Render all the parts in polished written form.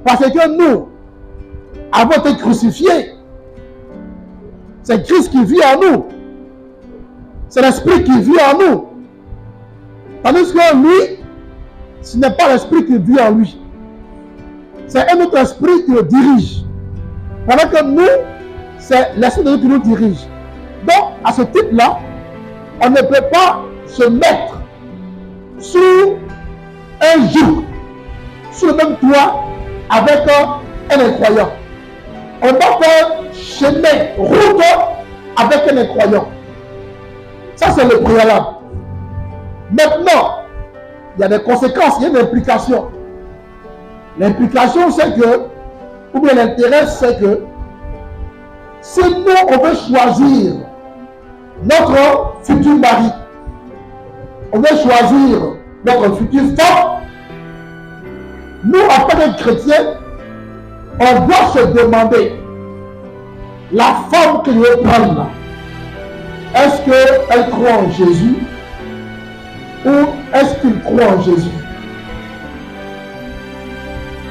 Parce que nous avons été crucifiés. C'est Christ qui vit en nous. C'est l'Esprit qui vit en nous. Tandis que lui, ce n'est pas l'Esprit qui vit en lui. C'est un autre esprit qui le dirige. Pendant que nous, c'est l'Esprit de Dieu qui nous dirige. Donc, à ce titre-là, on ne peut pas se mettre sous un joug, sous le même toit, avec un incroyant. On doit faire chemin, route avec un incroyant. Ça, c'est le préalable. Maintenant, il y a des conséquences, il y a une implication. L'implication, c'est que, ou bien l'intérêt, c'est que, si nous, on veut choisir notre futur mari, on veut choisir notre future femme, nous, en tant que chrétiens, on doit se demander, la femme que je veux prendre là, est-ce qu'elle croit en Jésus ou est-ce qu'il croit en Jésus?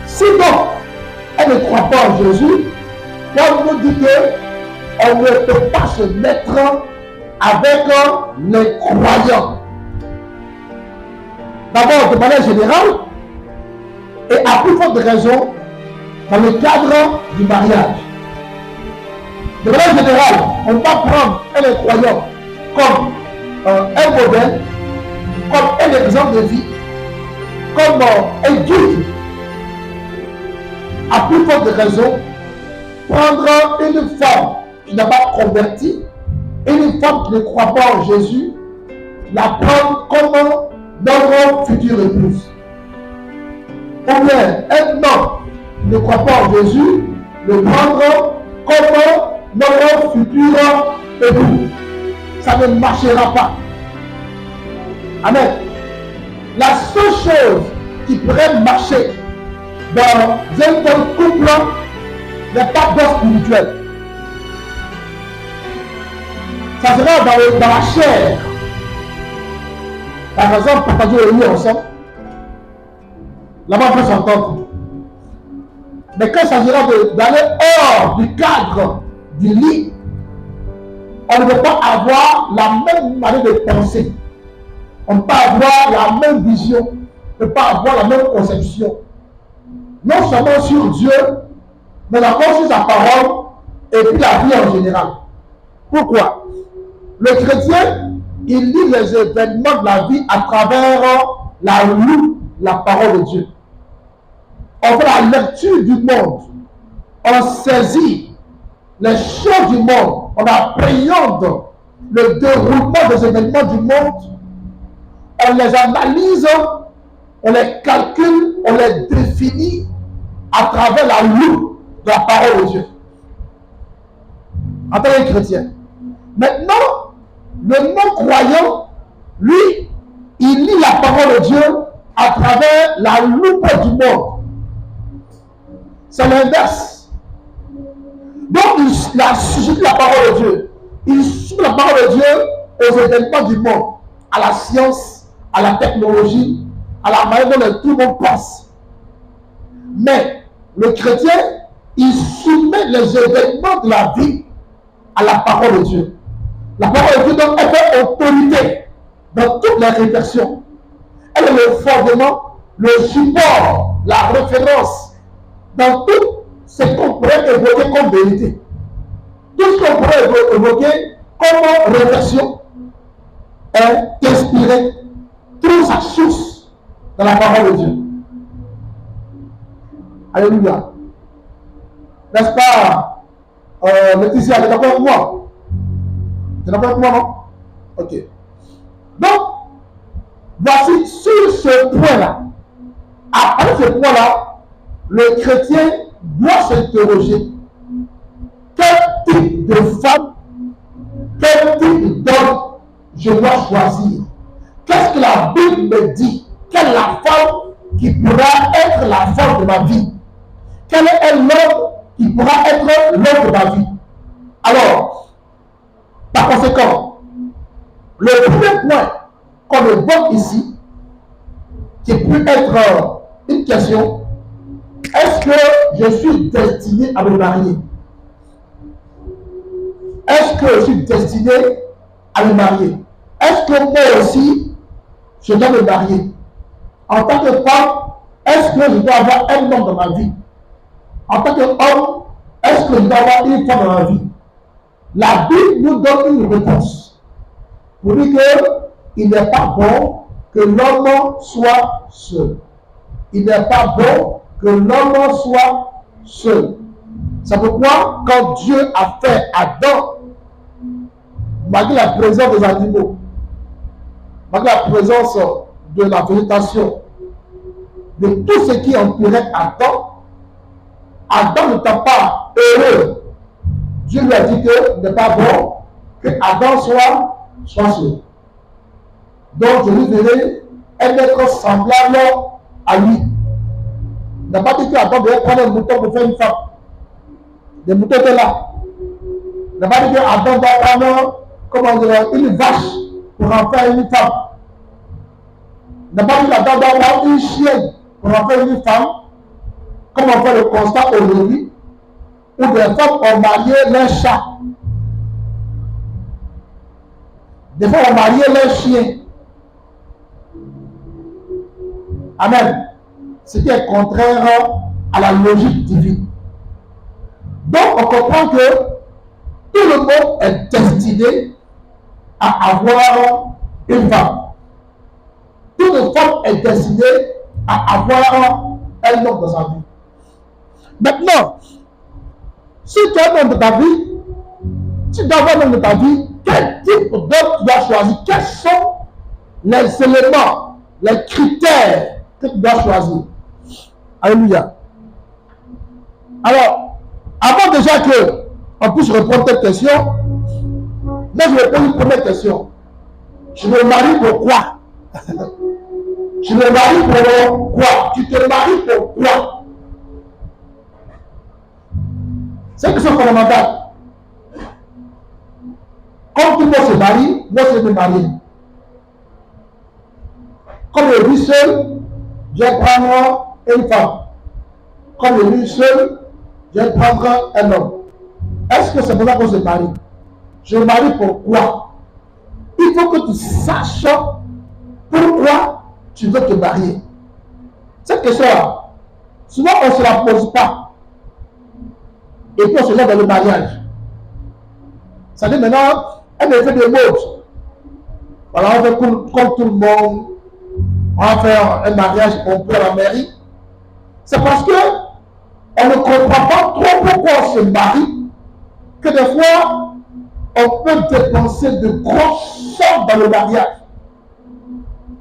Si donc, elle ne croit pas en Jésus, on nous dit qu'on ne peut pas se mettre avec les croyants. D'abord, de manière générale, et à plus forte raison, dans le cadre du mariage. De manière générale, on va prendre un incroyant comme un modèle, comme un exemple de vie, comme un guide. À plus forte raison, prendre une femme qui n'a pas converti, une femme qui ne croit pas en Jésus, la prendre comme notre future épouse. Ou bien un homme qui ne croit pas en Jésus, le prendre comme notre futur époux. Ça ne marchera pas. Amen. La seule chose qui pourrait marcher dans un tel couple n'est pas d'ordre spirituel. Ça sera dans la chair. Par exemple, partager le lit ensemble. Là-bas, on peut s'entendre. Mais quand il s'agira d'aller hors du cadre du lit, on ne peut pas avoir la même manière de penser. On ne peut pas avoir la même vision. On ne peut pas avoir la même conception. Non seulement sur Dieu, mais encore sur sa parole et puis la vie en général. Pourquoi? Le chrétien, il lit les événements de la vie à travers la parole de Dieu. On fait la lecture du monde. On saisit les choses du monde. On appréhende le déroulement des événements du monde. On les analyse, on les calcule, on les définit à travers la loupe de la parole de Dieu. En tant que chrétien. Maintenant, le non-croyant, lui, il lit la parole de Dieu à travers la loupe du monde. C'est l'inverse. Donc, il a suscité la parole de Dieu. Il suit la parole de Dieu aux événements du monde, à la science, à la technologie, à la manière dont tout le monde pense. Mais le chrétien, il soumet les événements de la vie à la parole de Dieu. La parole de Dieu donc elle fait autorité dans toutes les réflexions. Elle est le fondement, le support, la référence dans tout ce qu'on pourrait évoquer comme vérité. Tout ce qu'on pourrait évoquer comme réflexion est inspiré, trouve sa source dans la parole de Dieu. Alléluia. N'est-ce pas, Laetitia, tu es d'accord avec moi? Tu es d'accord avec moi, non? Ok. Donc, voici sur ce point-là. Après ce point-là, le chrétien doit s'interroger. Quel type de femme, quel type d'homme je dois choisir? Qu'est-ce que la Bible me dit? Quelle est la femme qui pourra être la femme de ma vie? Quel est l'homme qui pourra être l'homme de ma vie? Alors, par conséquent, le premier point qu'on évoque ici, qui peut être une question, est-ce est-ce que je suis destiné à me marier? Est-ce que je suis destiné à me marier? Est-ce que moi aussi, je dois me marier? En tant que femme, est-ce que je dois avoir un homme dans ma vie? En tant qu'homme, est-ce que je dois avoir une femme dans ma vie? La Bible nous donne une réponse pour dire qu'il n'est pas bon que l'homme soit seul. Il n'est pas bon que l'homme soit seul. C'est pourquoi, quand Dieu a fait Adam, malgré la présence des animaux, malgré la présence de la végétation, de tout ce qui entourait Adam, Adam n'était pas heureux. Dieu lui a dit que ce n'est pas bon que Adam soit seul. Donc je lui verrai un être semblable à lui. Il n'a pas dit qu'Adam devait prendre un mouton pour faire une femme. Les moutons étaient là. Il n'a pas dit qu'Adam doit prendre, comment dire, une vache pour en faire une femme. Il n'a pas dit qu'Adam doit prendre une chienne pour en faire une femme, comme on fait le constat aujourd'hui, où des femmes ont marié leur chat. Des fois, on marié leur chien. Amen. Ce qui est contraire à la logique divine. Donc, on comprend que tout le monde est destiné à avoir une femme. Toute femme est destinée à avoir un homme dans sa vie. Maintenant, si tu as un homme de ta vie, tu dois avoir un homme de ta vie, quel type d'homme tu dois choisir? Quels sont les éléments, les critères que tu dois choisir? Alléluia. Alors, avant déjà qu'on puisse répondre à cette question, moi je vais poser une première question. Je me marie pour quoi? Je me marie pour quoi? Tu te maries pour quoi? C'est une question fondamentale. Comme tout le monde se marie, moi je me marie. Comme je vis seul, je vais prendre une femme. Comme je vis seul, je vais prendre un homme. Est-ce que c'est pour ça qu'on se marie? Je me marie pourquoi? Il faut que tu saches pourquoi tu veux te marier. Cette question-là, souvent on ne se la pose pas. Et puis on se lève dans le mariage. Ça dit maintenant, un effet de mode. Voilà, on fait comme tout le monde. On va faire un mariage complet à la mairie. C'est parce que on ne comprend pas trop pourquoi on se marie, que des fois, on peut dépenser de grosses sommes dans le mariage,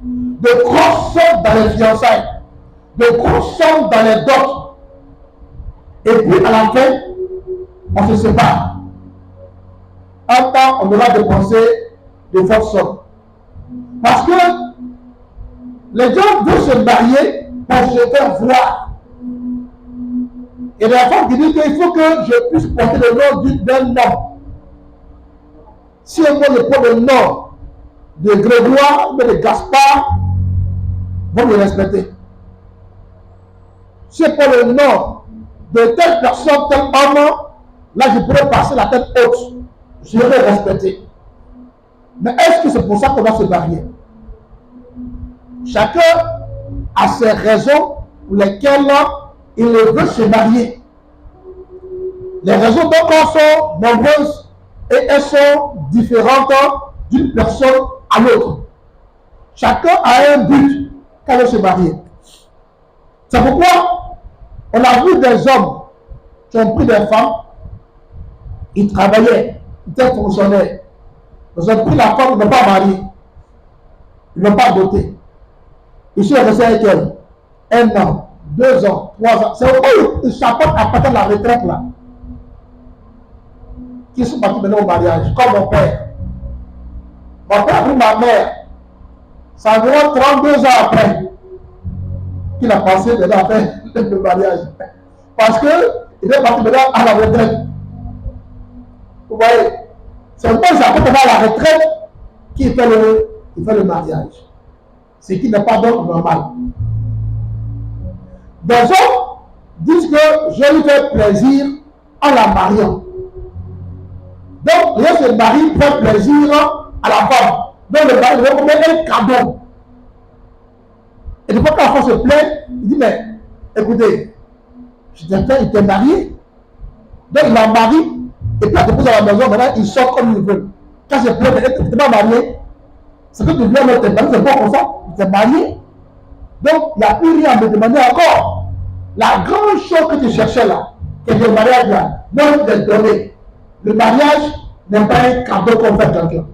de grosses sommes dans les fiançailles, de grosses sommes dans les dots. Et puis à la fin, on se sépare. Un temps, on aura dépensé de fortes sommes. Parce que les gens veulent se marier pour se faire voir. Et la femme qui dit qu'il faut que je puisse porter le nom d'un homme. Si on veut le prendre le nom de Grégoire ou de Gaspard, vont me respecter. Si on prend le nom de telle personne, tel homme, là je pourrais passer la tête haute. Je vais respecter. Mais est-ce que c'est pour ça qu'on va se marier? Chacun a ses raisons pour lesquelles il veut se marier. Les raisons donc sont nombreuses et elles sont différentes d'une personne à l'autre. Chacun a un but quand il veut se marier. C'est pourquoi on a vu des hommes qui ont pris des femmes, ils travaillaient, ils étaient fonctionnaires. Ils ont pris la femme, ils n'ont pas marié, ils n'ont pas doté. Ils sont restés avec elle 1 an, 2 ans, 3 ans. C'est pourquoi ils chapeautent à partir de la retraite là. Qui sont partis maintenant au mariage, comme mon père. Mon père et ma mère, ça a environ 32 ans après qu'il a passé maintenant à faire le mariage. Parce qu'il est parti maintenant à la retraite. Vous voyez, c'est pourquoi ils apportent maintenant à la retraite qu'il fait le mariage. Ce qui n'est pas donc normal. Des hommes disent que je lui fais plaisir en la mariant. Donc, les gens se marient pour faire plaisir à la femme. Donc, le mari doit mettre un cadeau. Et des fois, quand la femme se plaît, il dit, mais écoutez, il t'est marié. Donc, il la marie, et puis il la dépose à la maison, maintenant, il sort comme il veut. Quand il se plaît, il n'était pas marié. C'est que tu viens de te marier, c'est pas comme ça, il t'est marié. Donc, il n'y a plus rien à me demander encore. La grande chose que tu cherchais là, c'est le mariage là, non de donner. Le mariage n'est pas un cadeau qu'on fait à quelqu'un.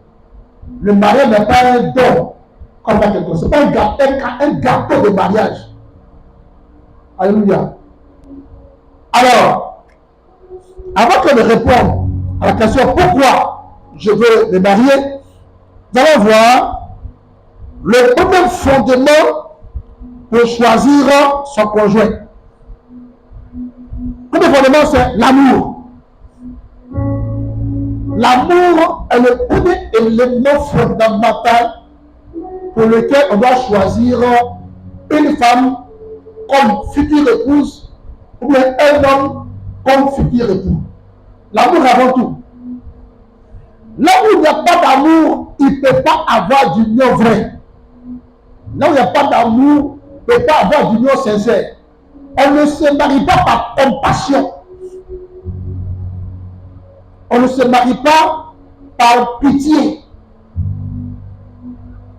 Le mariage n'est pas un don qu'on fait à quelqu'un. Ce n'est pas un gâteau de mariage. Alléluia. Alors, avant que de répondre à la question pourquoi je veux me marier, nous allons voir le premier fondement pour choisir son conjoint. Le premier fondement, c'est l'amour. L'amour est le premier élément fondamental pour lequel on doit choisir une femme comme future épouse ou bien un homme comme futur époux. L'amour avant tout. Là où il n'y a pas d'amour, il ne peut pas avoir d'union vraie. Là où il n'y a pas d'amour, il ne peut pas avoir d'union sincère. On ne se marie pas par compassion. On ne se marie pas par pitié.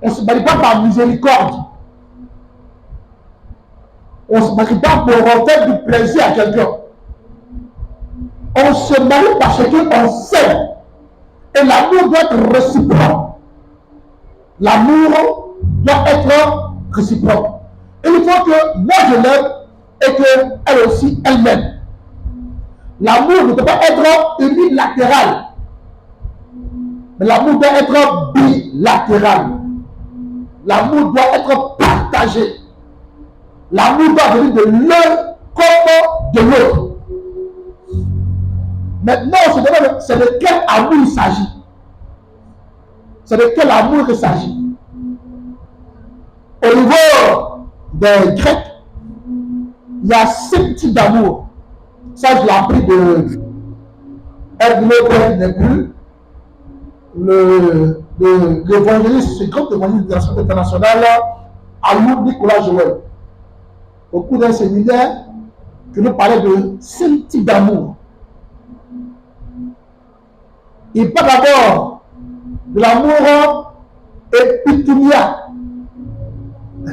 On ne se marie pas par miséricorde. On ne se marie pas pour faire du plaisir à quelqu'un. On se marie parce qu'on s'aime. Et l'amour doit être réciproque. L'amour doit être réciproque. Et il faut que moi je l'aime et qu'elle aussi elle m'aime. L'amour ne peut pas être unilatéral. Mais l'amour doit être bilatéral. L'amour doit être partagé. L'amour doit venir de l'un comme de l'autre. Maintenant, c'est de quel amour il s'agit. C'est de quel amour il s'agit. Au niveau des Grecs, il y a 5 types d'amour. Ça, je l'ai appris de Edmond Nepul, l'évangéliste, ce grand évangéliste international, Amour Nicolas Joël. Au cours d'un séminaire, je nous parlais de 5 types d'amour. Il parle d'abord de l'amour épithumia.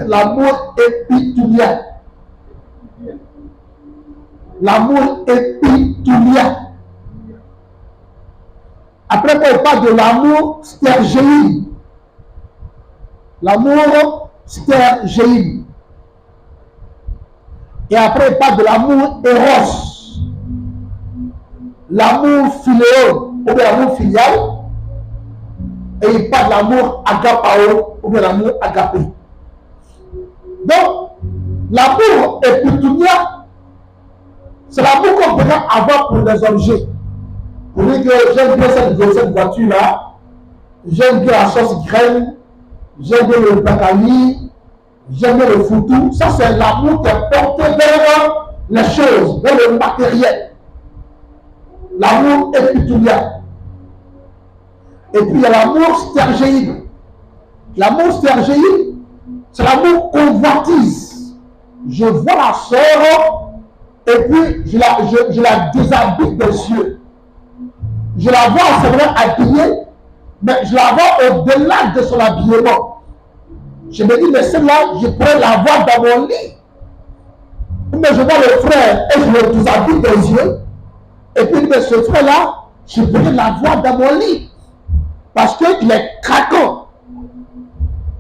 L'amour épithumia. L'amour épithumia. Après, on parle de l'amour stergéine. L'amour stergéine. Et après, il parle de l'amour éros. L'amour philéon, ou bien l'amour filial. Et il parle de l'amour agapao, ou bien l'amour agapé. Donc, l'amour épithumia, c'est l'amour qu'on peut avoir pour les objets. Pour dire que j'aime bien cette voiture-là, j'aime bien la sauce graine, j'aime bien le bacali, j'aime bien le foutou. Ça, c'est l'amour qui est porté vers les choses, vers le matériel. L'amour épithumia. Et puis il y a l'amour stergéine. L'amour stergéine, c'est l'amour convoitise. Je vois la sœur et puis je la déshabille des yeux. Je la vois, c'est vrai, habillée, mais je la vois au-delà de son habillement. Je me dis, mais celle-là, je pourrais la voir dans mon lit. Mais je vois le frère et je le déshabille des yeux. Et puis, mais ce frère-là, je pourrais la voir dans mon lit. Parce qu'il est craquant.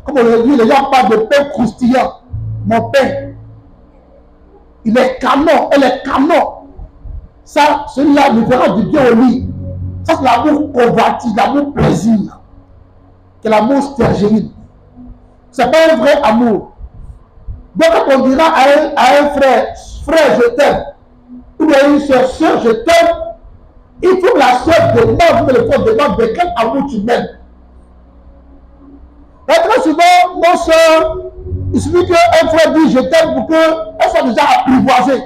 Comme on le dit, les gens parlent de pain croustillant. Mon pain. Il est canon, elle est canon. Ça, celui-là me fera du bien au lit. Ça, c'est l'amour convoitise, l'amour plaisir. C'est l'amour stergéine. Ce n'est pas un vrai amour. Donc, quand on dira à un frère, frère, je t'aime, ou bien une soeur, soeur, je t'aime, il faut que la soeur demande, le frère demande de quel amour tu m'aimes. Et très souvent, mon soeur, il suffit qu'un frère dise je t'aime pour qu'elle soit déjà apprivoisée.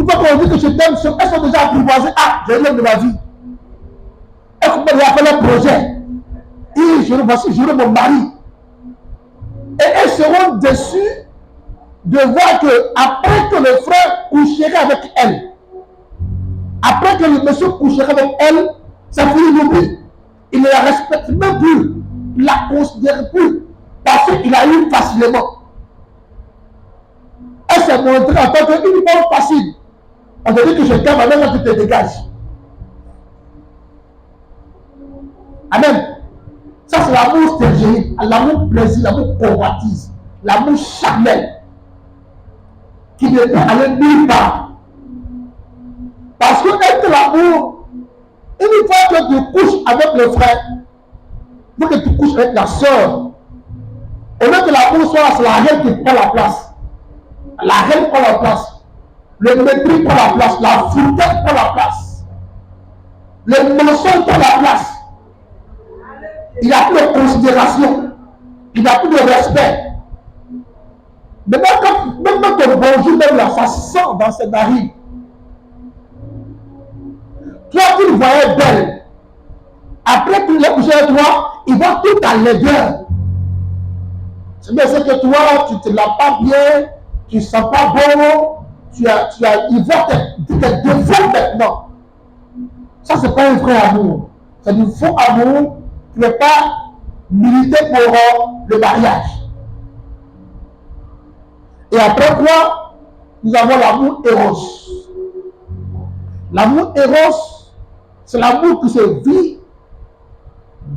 Une fois qu'on dit que je t'aime, elles sont déjà apprivoisées. Ah, j'ai l'homme de ma vie. Elles ont déjà fait leur projet. Et voici, j'aurai mon mari. Et elles seront déçues de voir que après que le frère coucherait avec elle, après que le monsieur coucherait avec elle, ça finit l'oubli. Il ne la respecte même plus, il ne la considère plus, parce qu'il a eu facilement. Elle s'est montrée en tant qu'une femme facile. On te dit que je t'aime, maintenant tu te dégages. Amen. Ça, c'est l'amour stégénique, l'amour plaisir, l'amour convoitise, l'amour charnel, qui ne peut aller nulle part. Parce que être l'amour, une fois que tu couches avec le frère, il faut que tu couches avec la soeur. Au lieu que l'amour soit là, c'est la reine qui prend la place. La reine prend la place. Le mépris prend la place. La foutaise prend la place. Le mensonge prend la place. Il n'y a plus de considération. Il n'y a plus de respect. Mais même quand ton bonjour, même là, ça sent dans ses narines. Toi, tu le voyais belle. Après qu'il est couché avec toi, il voit toute ta laideur. C'est bien que toi, tu ne te laves pas bien, tu ne sens pas bon, il voit tes défauts maintenant. Ça, ce n'est pas un vrai amour. C'est du faux amour qui ne peut pas militer pour le mariage. Et après quoi, nous avons l'amour éros. L'amour éros, c'est l'amour qui se vit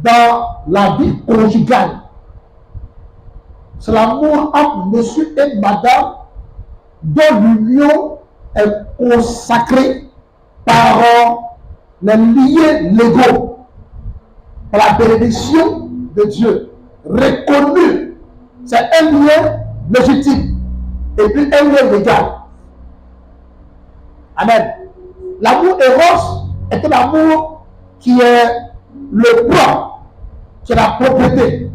dans la vie conjugale. C'est l'amour entre monsieur et madame dont l'union est consacrée par les liens légaux, par la bénédiction de Dieu, reconnu. C'est un lien légitime et puis un lien légal. Amen. L'amour éros est un amour qui est le plan, qui est la propriété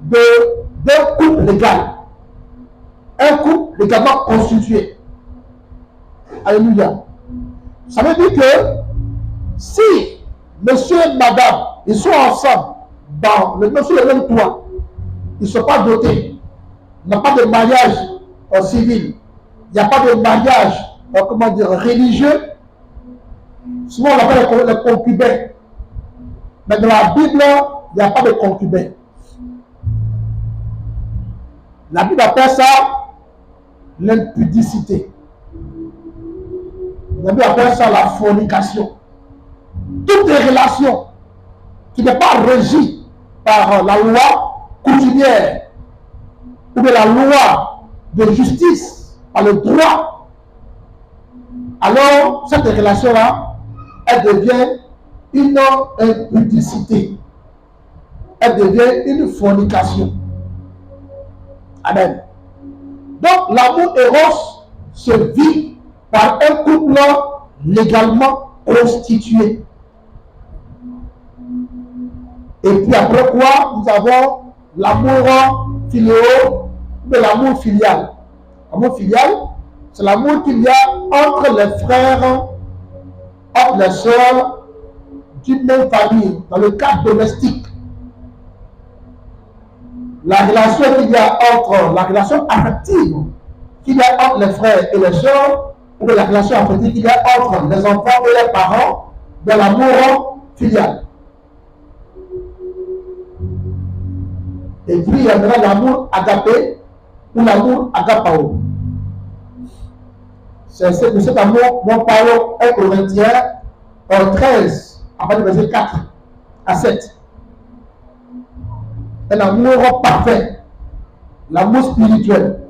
d'un couple légal. Un couple légalement constitué. Alléluia. Ça veut dire que si monsieur et madame, ils sont ensemble sur le même toit, ils ne sont pas dotés, il n'y a pas de mariage civil, il n'y a pas de mariage religieux, souvent on appelle les concubins. Mais dans la Bible, il n'y a pas de concubins. La Bible appelle ça l'impudicité. La Bible appelle ça la fornication. Toutes les relations qui n'est pas régies par la loi coutumière ou bien la loi de justice, par le droit, alors cette relation-là, elle devient une impudicité. Elle devient une fornication. Amen. Donc, l'amour éros se vit par un couple légalement constitué. Et puis après quoi, nous avons l'amour filéo, mais l'amour filial. L'amour filial, c'est l'amour qu'il y a entre les frères, entre les sœurs d'une même famille, dans le cadre domestique. La relation qu'il y a entre, la relation affective qu'il y a entre les frères et les sœurs, ou la relation affective qu'il y a entre les enfants et les parents, de l'amour filial. Et puis il y a l'amour agapé ou l'amour agapao. C'est de cet amour dont parlons 1 Corinthiens 13, à partir du verset 4 à 7. Un amour parfait, l'amour spirituel,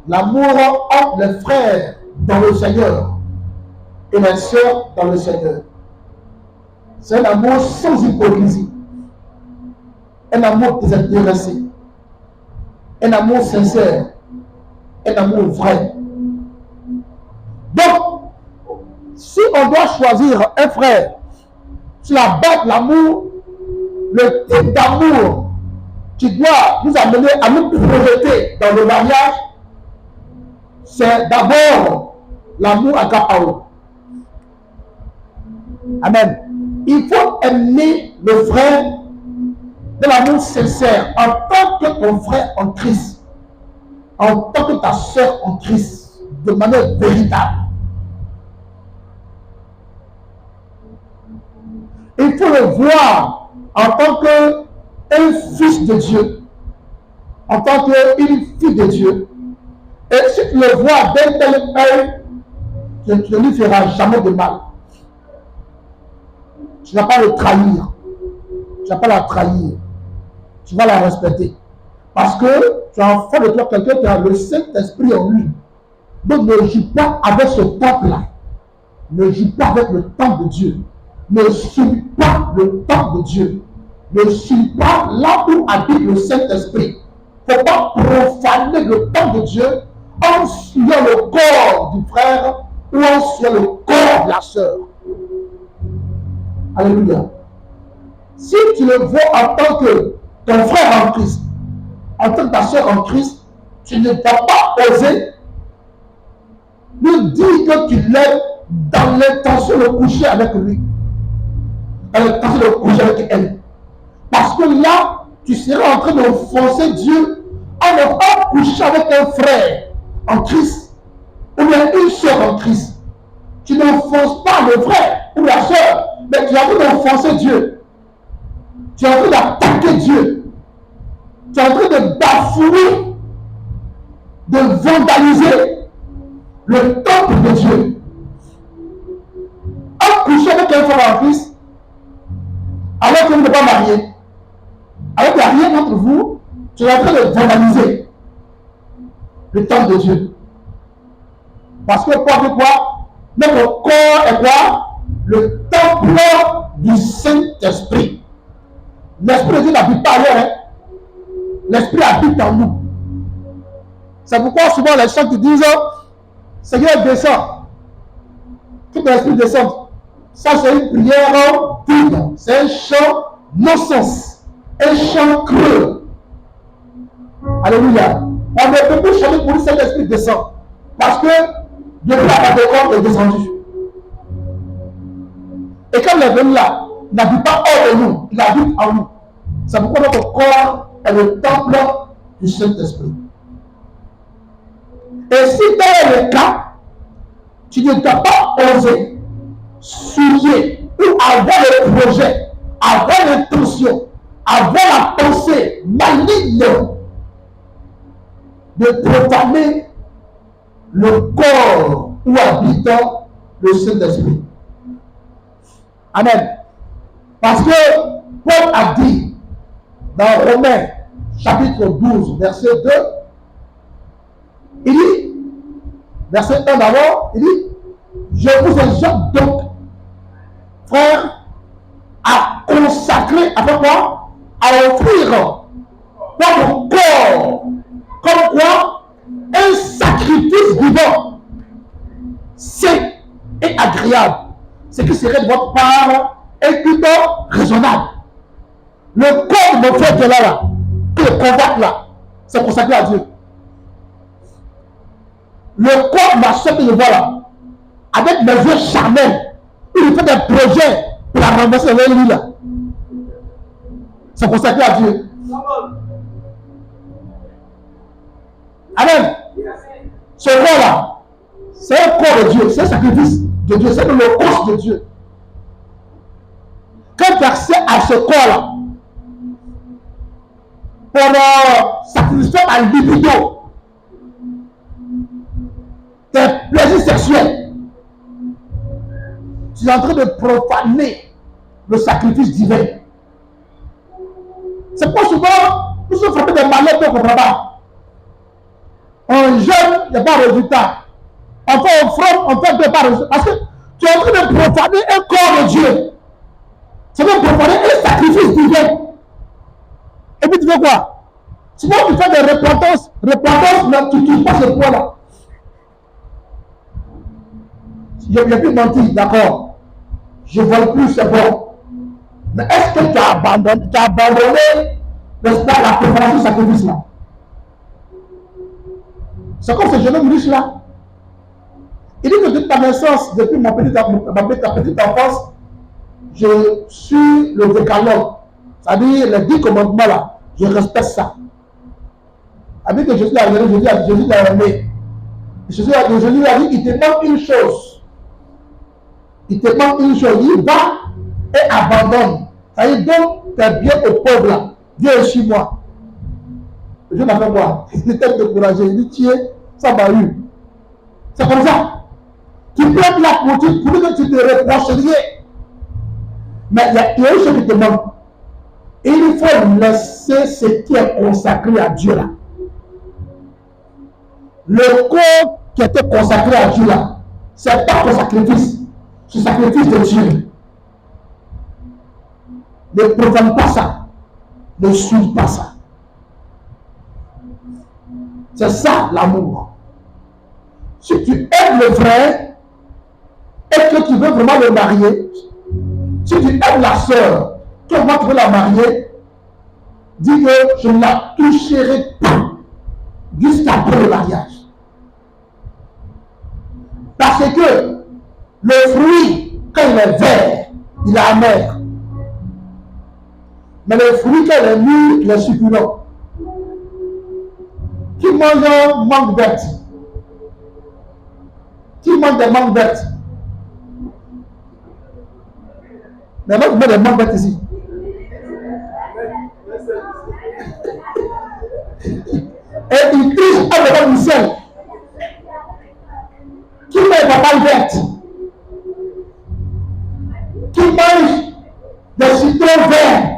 l'amour entre les frères dans le Seigneur et les sœurs dans le Seigneur. C'est un amour sans hypocrisie, un amour désintéressé, un amour sincère, un amour vrai. Donc, si on doit choisir un frère sur la base de l'amour, le type d'amour qui doit nous amener à nous projeter dans le mariage, c'est d'abord l'amour agapao. Amen. Il faut aimer le frère de l'amour sincère en tant que ton frère en Christ, en tant que ta soeur en Christ, de manière véritable. Il faut le voir en tant qu'un fils de Dieu, en tant qu'une fille de Dieu. Et si tu le vois d'un tel œil, tu ne lui feras jamais de mal. Tu n'as pas à le trahir. Tu n'as pas à la trahir. Tu vas la respecter. Parce que tu as en face de toi quelqu'un qui a le Saint-Esprit en lui. Donc ne joue pas avec ce temple-là. Ne joue pas avec le temple de Dieu. Ne suis pas le temple de Dieu. Ne suis pas là où habite le Saint-Esprit. Il ne faut pas profaner le temple de Dieu en suivant le corps du frère ou en suivant le corps de la sœur. Alléluia. Si tu le vois en tant que ton frère en Christ, en tant que ta sœur en Christ, tu ne vas pas oser lui dire que tu l'aimes dans l'intention de coucher avec lui, dans l'intention de coucher avec elle. Parce que là, tu seras en train d'offenser Dieu en ne pas coucher avec un frère en Christ ou bien une sœur en Christ. Tu n'offenses pas le frère ou la sœur, mais tu es en train d'offenser Dieu. Tu es en train d'attaquer Dieu. Tu es en train de bafouer, de vandaliser le temple de Dieu. En couchant avec un frère en Christ, alors que vous n'êtes pas marié, alors qu'il n'y a rien entre vous, tu es en train de vandaliser le temple de Dieu. Parce que quoi? Notre corps est quoi? Le temple du Saint-Esprit. L'Esprit de Dieu n'habite pas ailleurs. Hein? L'Esprit habite en nous. C'est pourquoi souvent les chants qui disent Seigneur descend. Tout l'Esprit descend. Ça c'est une prière vide. C'est un chant non-sens. Un chant creux. Alléluia. On ne peut plus chanter pour cet esprit descend. Parce que depuis la Pentecôte est descendu. Et quand il est venu là, il n'habite pas hors de nous, il habite en nous. C'est pourquoi notre corps est le temple du Saint-Esprit. Et si tel est le cas, tu ne dois pas oser souiller ou avoir le projet, avoir l'intention, avoir la pensée maligne de profaner le corps où habite le Saint-Esprit. Amen. Parce que Paul a dit dans Romains chapitre 12, verset 2, il dit, verset 1 d'abord, il dit, je vous exhorte donc, frères, à consacrer, à faire quoi? À offrir votre corps, comme quoi? Un sacrifice vivant, sain et agréable, ce qui serait de votre part un culte raisonnable. Le corps de mon frère qui est là, qui le convoite là, c'est consacré à Dieu. Le corps de ma soeur que je vois là, avec mes yeux charnels, il fait des projets pour la renverser avec lui là. C'est consacré à Dieu. Amen. Ce corps là, c'est un corps de Dieu, c'est un sacrifice de Dieu, c'est le corps de Dieu. Quand tu as accès à ce corps là, pour sacrifier ta libido, tes plaisirs sexuels, tu es en train de profaner le sacrifice divin. C'est pour souvent, nous sommes frappés des malheurs qu'on ne comprend pas. On jeûne, il n'y a pas de résultat. On fait offrande, on fait pas de résultat. Parce que tu es en train de profaner un corps de Dieu. Tu veux profaner un sacrifice divin. Et puis tu fais quoi? Souvent tu fais des repentance, mais tu ne touches pas ce point-là. Je ne vais plus mentir, d'accord. Je ne vois plus, c'est bon. Mais est-ce que tu as abandonné, n'est-ce pas, la préparation du sacrifice là? C'est comme ce jeune homme riche là. Il dit que depuis ma naissance, depuis ma petite enfance, je suis le décalogue. C'est-à-dire les 10 commandements là, je respecte ça. Avec que Jésus a dit, Jésus a aimé. Jésus a dit, il te manque une chose. Il te manque une chose. Il va et abandonne. C'est-à-dire, donne tes biens aux pauvres là. Viens chez moi. Je n'ai fait quoi? Il était découragé. Il dit, tiens, ça m'a eu. C'est comme ça. Tu peux être là pour que tu te reproches rien. Mais il y a une chose qui te manque. Il faut laisser ce qui est consacré à Dieu là. Le corps qui était consacré à Dieu là, c'est pas ton sacrifice. C'est le sacrifice de Dieu. Ne profane pas ça. Ne suis pas ça. C'est ça l'amour. Si tu aimes le vrai et que tu veux vraiment le marier, si tu aimes la sœur, que moi tu veux la marier, dis que je ne la toucherai pas jusqu'après le mariage. Parce que le fruit, quand il est vert, il est amer. Mais le fruit, quand il est mûr, il est succulent. Qui mange un mangue verte? Qui mange des mangues vertes? Mais moi, je mets des mangues vertes ici. Et il triche avec le ciel. Qui met des papayes vertes? Qui mange des citrons verts?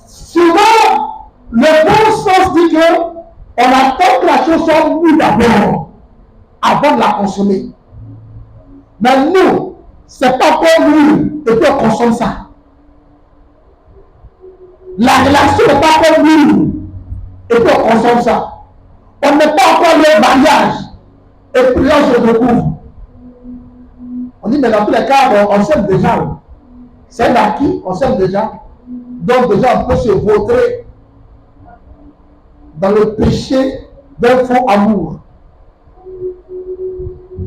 Souvent, le bon sens dit que on attend que la chose soit mûre d'abord, avant de la consommer. Mais nous, c'est pas encore mûr, et puis on consomme ça. La relation n'est pas encore mûre, et puis on consomme ça. On n'est pas encore le mariage, et puis là on se découvre. On dit, mais dans tous les cas, on s'aime déjà. C'est un acquis, on s'aime déjà. Donc déjà, on peut se vautrer dans le péché d'un faux amour.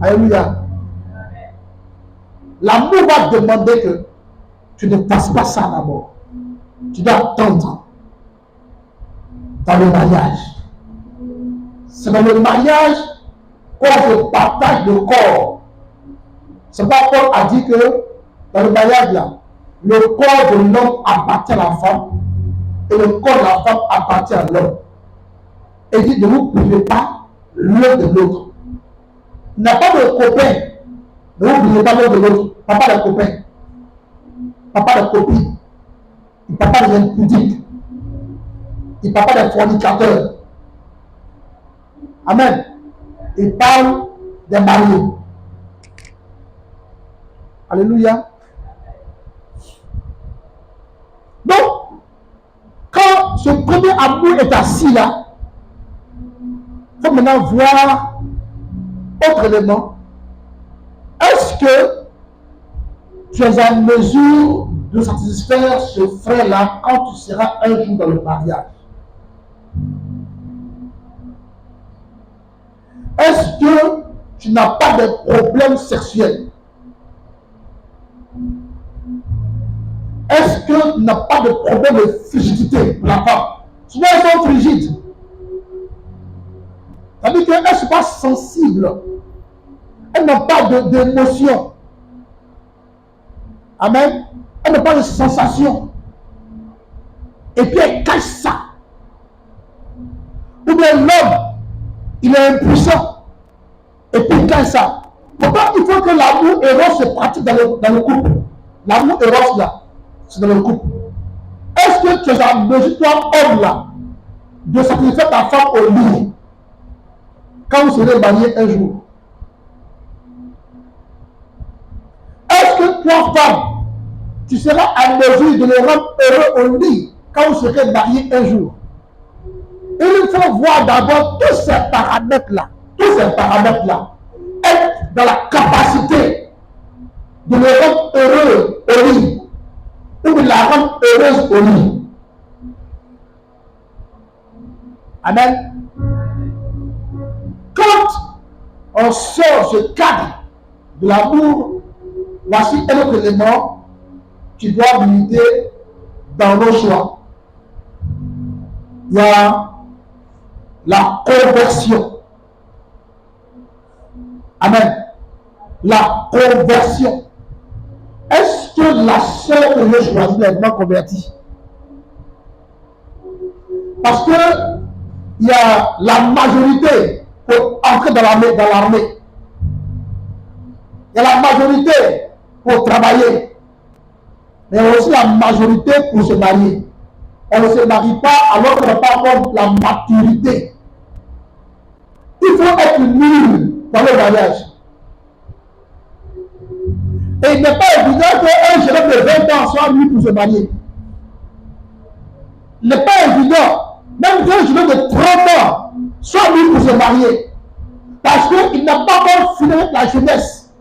Alléluia. L'amour va demander que tu ne fasses pas ça d'abord. Tu dois attendre dans le mariage. C'est dans le mariage qu'on se partage le corps. C'est pas Paul a dit que dans le mariage là, le corps de l'homme appartient à la femme et le corps de la femme appartient à l'homme. Et dit ne vous privez pas l'un de l'autre. Il n'a pas de copain. Ne vous privez pas l'un de l'autre. Papa de copain. Papa de copine. Il papa des impudiques. Il papa des fornicateurs. Amen. Il parle des mariés. Alléluia. Donc, quand ce premier amour est assis là, il faut maintenant voir autre élément. Est-ce que tu es en mesure de satisfaire ce frère-là quand tu seras un jour dans le mariage? Est-ce que tu n'as pas de problème sexuel? Est-ce que tu n'as pas de problème de frigidité pour la femme? Souvent, elles sont frigides. C'est-à-dire qu'elles ne sont pas sensibles. Elles n'ont pas d'émotion. Amen. Elles n'ont pas de sensation. Et puis elles cachent ça. Ou bien l'homme, il est impuissant. Et puis il cache ça. Pourquoi il faut que l'amour éros se pratique dans le couple? L'amour éros là, c'est dans le couple. Est-ce que tu as mesure, toi, homme là, de sacrifier ta femme au lit quand vous serez mariés un jour? Est-ce que toi, femme, tu seras en mesure de le rendre heureux au lit quand vous serez mariés un jour? Il faut voir d'abord tous ces paramètres-là, être dans la capacité de le rendre heureux au lit ou de la rendre heureuse au lit. Amen. Quand on sort ce cadre de l'amour, voici un autre élément qui doit militer dans nos choix. Il y a la conversion. Amen. La conversion. Est-ce que la sœur que j'ai choisie est vraiment convertie? Parce que il y a la majorité pour entrer dans l'armée. Il y a la majorité pour travailler. Mais il y a aussi la majorité pour se marier. On ne se marie pas alors qu'on n'a pas encore la maturité. Il faut être mûr dans le mariage. Et il n'est pas évident qu'un jeune homme de 20 ans soit mûr pour se marier. Il n'est pas évident. Même qu'un jeune homme de 30 ans soit mûr pour se marier. Parce qu'il n'a pas encore fini la jeunesse.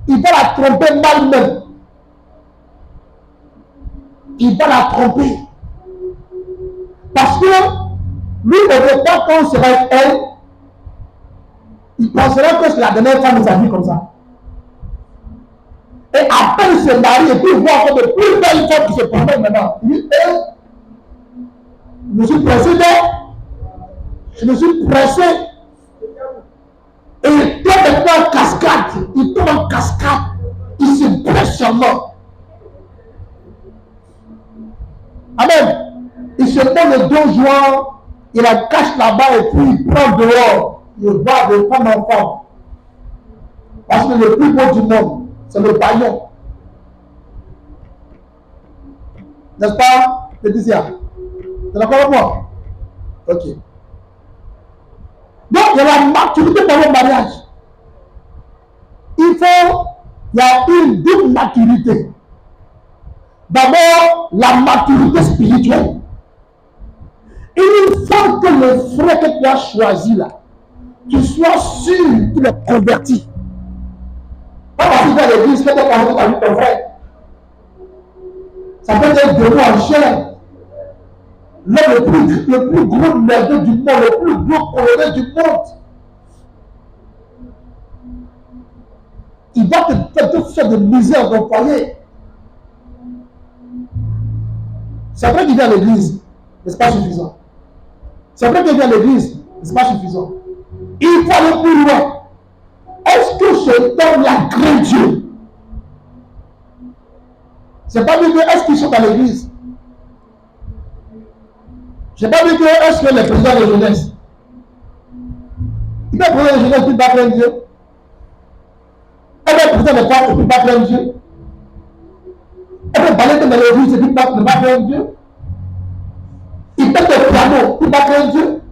Il va la tromper mal même. Il va la tromper. Parce que lui, au départ, quand on sera avec elle, il pensera que c'est la dernière femme de sa vie comme ça. Et après, il se marie et puis il voit encore de plus belles femmes qui se promènent maintenant. Il dit, je me suis pressé je me suis pressé. Et il tombe maintenant en cascade. Il tombe en cascade. Il se presse seulement. Amen. Il se met le dos joint, il la cache là-bas et puis il prend dehors. Il va de femme en femme. Parce que le plus beau du monde, c'est le païen. N'est-ce pas, Laetitia? Tu es d'accord avec moi? Ok. Donc, il y a la maturité dans le mariage. Il y a une double maturité. D'abord, la maturité spirituelle. Il faut que le frère que tu as choisi là, tu sois sûr qu'il est converti. Pas parce qu'il va à l'église, que tu as converti avec ton frère. Ça peut être de en chair. L'homme le plus gros merdeux du monde, le plus gros coloré du monde. Il va te faire de misère dans ton foyer. C'est vrai qu'il vient à l'église, mais ce n'est pas suffisant. C'est vrai qu'il vient à l'église, mais ce n'est pas suffisant. Il faut aller plus loin. Est-ce que cet homme-là craint Dieu? C'est pas dit que est-ce qu'ils sont à l'église? Je n'ai pas dit que est-ce que les présidents de jeunesse? Il peut être président de jeunesse et puis pas craindre Dieu. Il peut être président de femmes et puis pas craindre Dieu. Il peut parler de l'église et puis pas craindre Dieu. Il peut être piano, il ne peut pas craindre Dieu.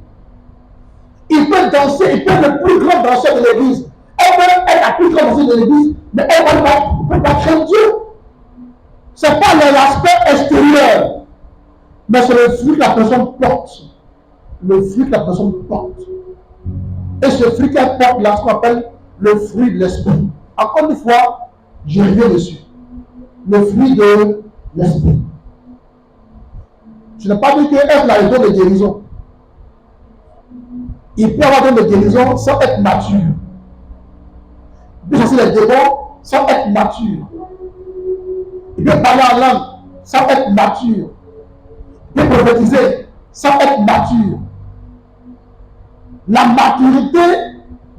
Il peut danser, il peut être le plus grand danseur de l'église. Elle peut être la plus grande danseuse de l'église, mais elle ne peut pas craindre Dieu. Ce n'est pas l'aspect extérieur, mais c'est le fruit que la personne porte. Le fruit que la personne porte. Et ce fruit qu'elle porte, là, ce qu'on appelle le fruit de l'esprit. Encore une fois, je reviens dessus. Le fruit de l'esprit. Je n'ai pas dit qu'être là est don de guérison. Il peut avoir don de guérison sans être mature. Il peut chasser les démons sans être mature. Il peut parler en langue sans être mature. Il peut prophétiser sans être mature. La maturité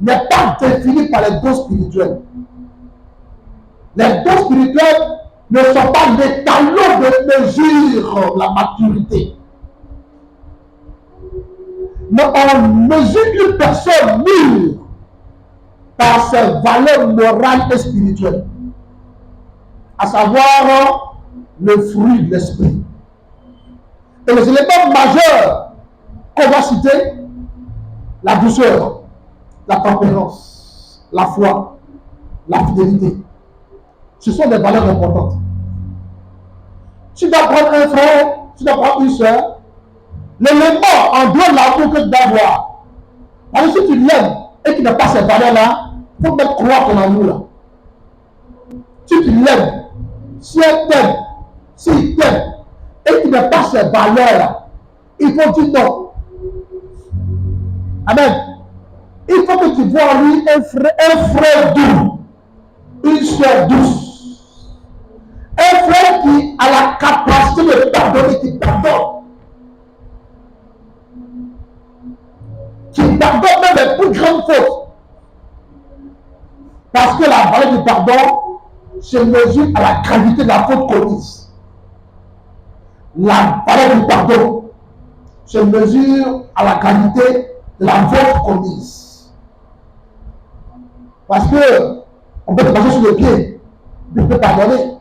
n'est pas définie par les dons spirituels. Les dons spirituels ne sont pas l'étalon de mesure la maturité. Mais on mesure une personne mûre par ses valeurs morales et spirituelles. À savoir le fruit de l'esprit. Et les éléments majeurs qu'on va citer, la douceur, la tempérance, la foi, la fidélité. Ce sont des valeurs importantes. Tu dois prendre un frère, tu dois prendre une soeur. L'élément en dehors de l'amour que tu dois avoir. Alors si tu l'aimes et qu'il n'a pas ces valeurs-là, il faut mettre croire ton amour là. Si tu l'aimes, si elle t'aime, s'il t'aime et qu'il n'a pas ces valeurs-là, il faut dire non. Amen. Il faut que tu vois en lui un frère doux, une soeur douce. Un frère qui a la capacité de pardonner, qui pardonne. Qui pardonne même les plus grandes fautes. Parce que la valeur du pardon se mesure à la gravité de la faute commise. La valeur du pardon se mesure à la gravité de la faute commise. Parce que on peut te passer sur le pied, tu peux pardonner.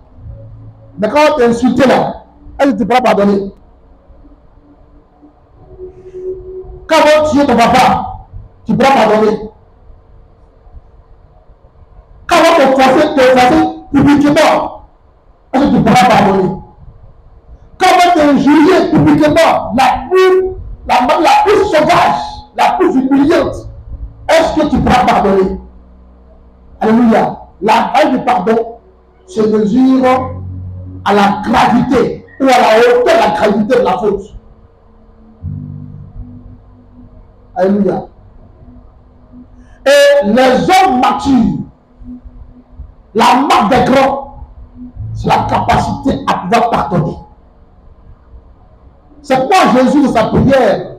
Mais quand on t'a insulté là, est-ce que tu pourras pardonner? Quand on tue ton papa, tu pourras pardonner. Quand on te forcer publiquement, est-ce que tu pourras pardonner? Quand on t'injurie publiquement, la plus sauvage, la plus humiliante, est-ce que tu pourras pardonner? Alléluia. La valeur du pardon se mesure à la gravité ou à la hauteur de la gravité de la faute. Alléluia. Et les hommes matures, la marque des grands, c'est la capacité à pouvoir pardonner. C'est pourquoi Jésus, de sa prière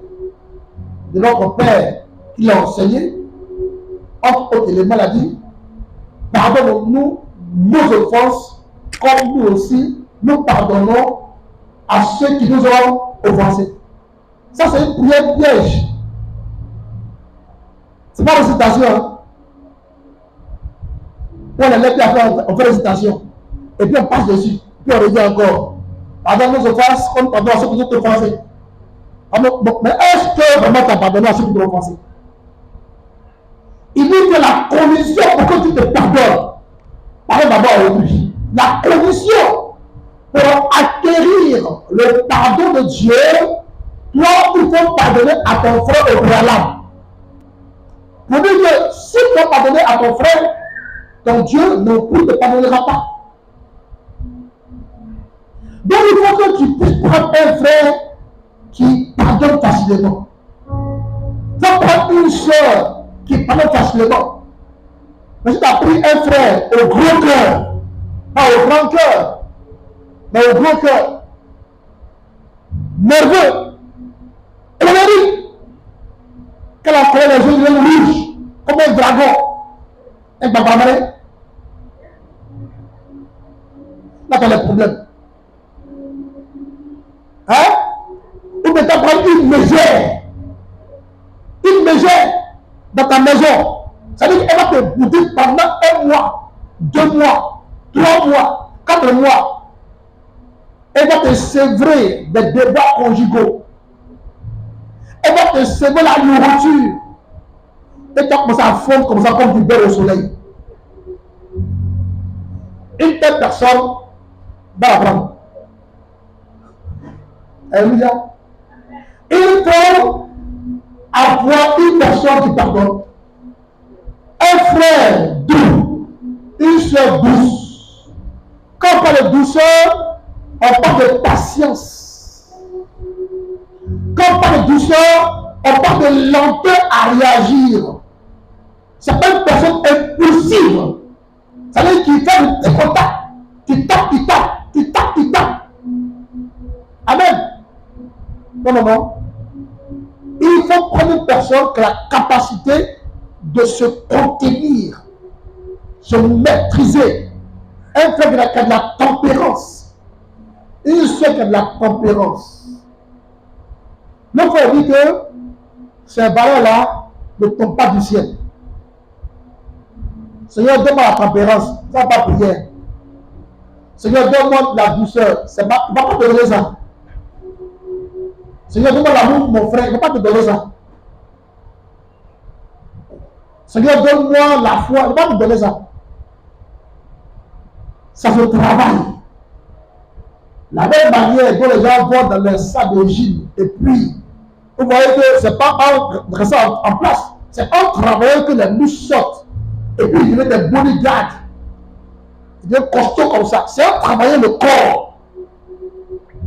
de notre Père, qu'il a enseigné, entre autres éléments, il a dit, pardonne-nous nos offenses, comme nous aussi, nous pardonnons à ceux qui nous ont offensés. Ça, c'est une prière piège. C'est pas une citation. Hein? On les lève, on fait récitation. Et puis on passe dessus. Puis on redit encore. Pardonne nos offenses, comme pardonne à ceux qui nous ont offensés. Mais est-ce que vraiment tu as pardonné à ceux qui t'ont offensé? Il dit que la condition pour que tu te pardonnes, parlons d'abord avec lui. La condition pour acquérir le pardon de Dieu, toi, il faut pardonner à ton frère au préalable. Pour dire que si tu as pardonné à ton frère, ton Dieu non plus ne te pardonnera pas. Donc il faut que tu puisses prendre un frère qui pardonne facilement. Tu vas prendre une soeur qui pardonne facilement. Mais si tu as pris un frère au gros cœur, pas au grand cœur, mais au gros cœur, nerveux, colérique, qu'elle a collé les yeux rouges, comme un dragon, un babamaré, là tu as les problèmes. Hein? Ou bien tu as pris une mégère dans ta maison. Ça veut dire qu'elle va te bouder pendant 1 mois, 2 mois, 3 mois, 4 mois. Elle va te sévrer des débats conjugaux. Elle va te sévrer la nourriture. Et tu vas commencer à fondre comme ça, comme du beurre au soleil. Une telle personne va la prendre. Alléluia. Il faut avoir une personne qui pardonne. Un frère doux, une soeur douce. Quand on parle de douceur, on parle de patience. Quand on parle de douceur, on parle de lenteur à réagir. C'est pas une personne impulsive. Ça veut dire qu'il fait du petit contact. Tu tapes, tu tapes, tu tapes, tu tapes. Amen. Non, non, non. Il faut prendre une personne qui a la capacité de se contenir, se maîtriser. Un frère qui a de la tempérance. Une soeur qui a de la tempérance. Le frère dit que ces valeurs-là ne tombent pas du ciel. Seigneur, donne-moi la tempérance. Ça va pas prière. Seigneur, donne-moi la douceur. Ça ne va pas te donner ça. Seigneur, donne-moi l'amour de mon frère. Il ne va pas te donner ça. Seigneur, donne-moi la foi. Il ne va pas te donner ça. Ça se travaille. La même manière dont les gens vont dans les salles de gym et puis, vous voyez que ce n'est pas en restant en place. C'est en travaillant que les muscles sortent. Et puis, il y a des bodyguards. Il devient costaud comme ça. C'est en travaillant le corps.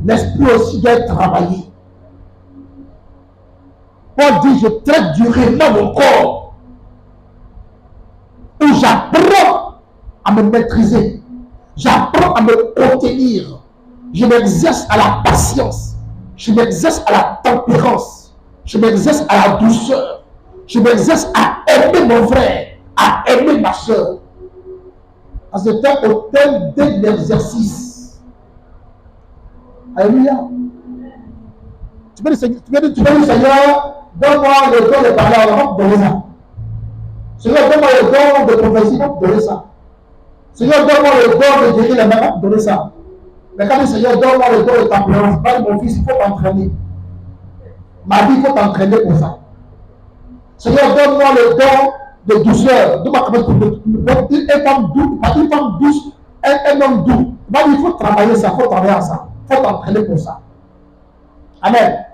L'esprit aussi doit être travaillé. Paul dit, je traite durement mon corps à me maîtriser. J'apprends à me contenir. Je m'exerce à la patience. Je m'exerce à la tempérance. Je m'exerce à la douceur. Je m'exerce à aimer mon frère, à aimer ma soeur. À ce temps, au thème de l'exercice. Alléluia. Tu peux dire, Seigneur, donne-moi le don de parler à la langue, donne ça. Seigneur, donne-moi le don de prophétie, donne ça. Seigneur, donne-moi le don de guérir les malades, donne ça. Mais quand le Seigneur, donne-moi le don de tempérance, pas mon fils, il faut t'entraîner. Ma vie, il faut t'entraîner pour ça. Seigneur, donne-moi le don de douceur. Donne-moi une femme douce, un homme doux. Il faut travailler ça, il faut travailler à ça. Il faut t'entraîner pour ça. Amen.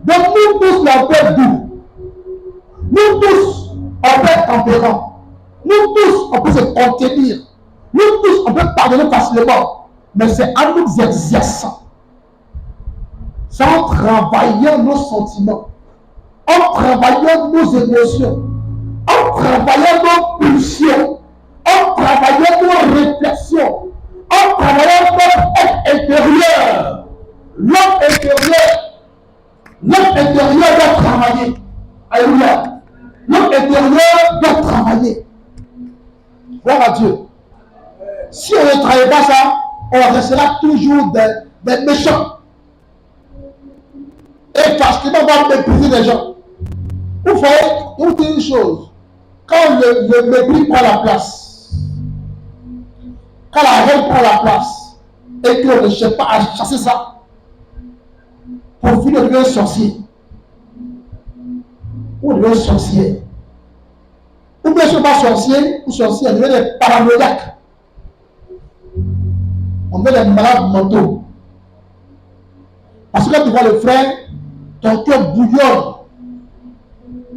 Donc nous tous, on peut être doux. Nous tous, on peut être tempérants. Nous tous, on peut se contenir. Nous tous, on peut pardonner facilement. Mais c'est en nous exerçant. C'est en travaillant nos sentiments. En travaillant nos émotions. En travaillant nos pulsions. En travaillant nos réflexions. En travaillant notre être intérieur. L'homme intérieur doit travailler. Alléluia. L'homme intérieur doit travailler. Gloire à Dieu. Si on ne travaille pas ça, on restera toujours des méchants. Et facilement, on va mépriser les gens. Vous voyez, je vous dis une chose. Quand le mépris prend la place, quand la haine prend la place, et qu'on ne cherche pas à chasser ça, pour finir, on devient un sorcier. On devient un sorcier. Ou bien si on n'est pas sorcier ou sorcier, on devient des paranoïaques. On devient des malades mentaux. Parce que quand tu vois le frère, ton cœur bouillonne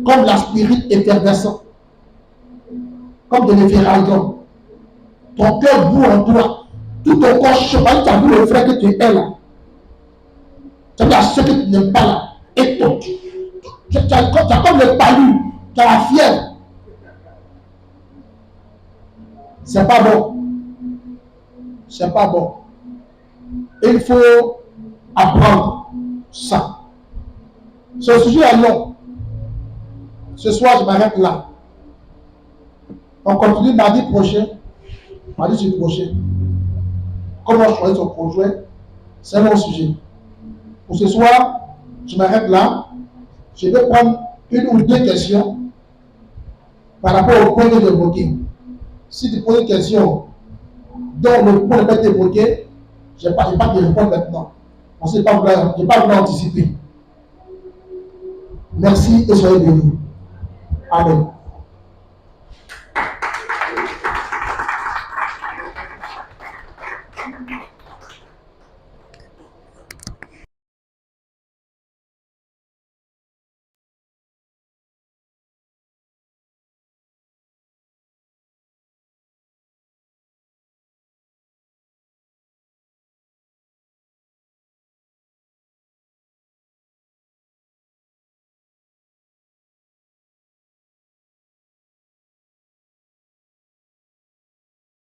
comme la spirit effervescent, comme de l'efferalgon. Ton cœur boue en toi. Tout ton corps chauffe. Tu as vu le frère que tu es là. Tu as vu à ceux que tu n'aimes pas là. Et toi, tu as comme le palu. Tu as la fièvre. C'est pas bon. C'est pas bon. Il faut apprendre ça. Ce sujet est long. Ce soir, je m'arrête là. On continue mardi prochain. Mardi prochain. Comment choisir son conjoint, c'est mon sujet. Pour ce soir, je m'arrête là. Je vais prendre une ou deux questions par rapport au point que j'ai évoqué. Si tu poses une question dont le point n'est pas évoqué, je n'ai pas de réponse maintenant. On ne sait pas vouloir, je n'ai pas voulu anticiper. Merci et soyez bénis. Amen.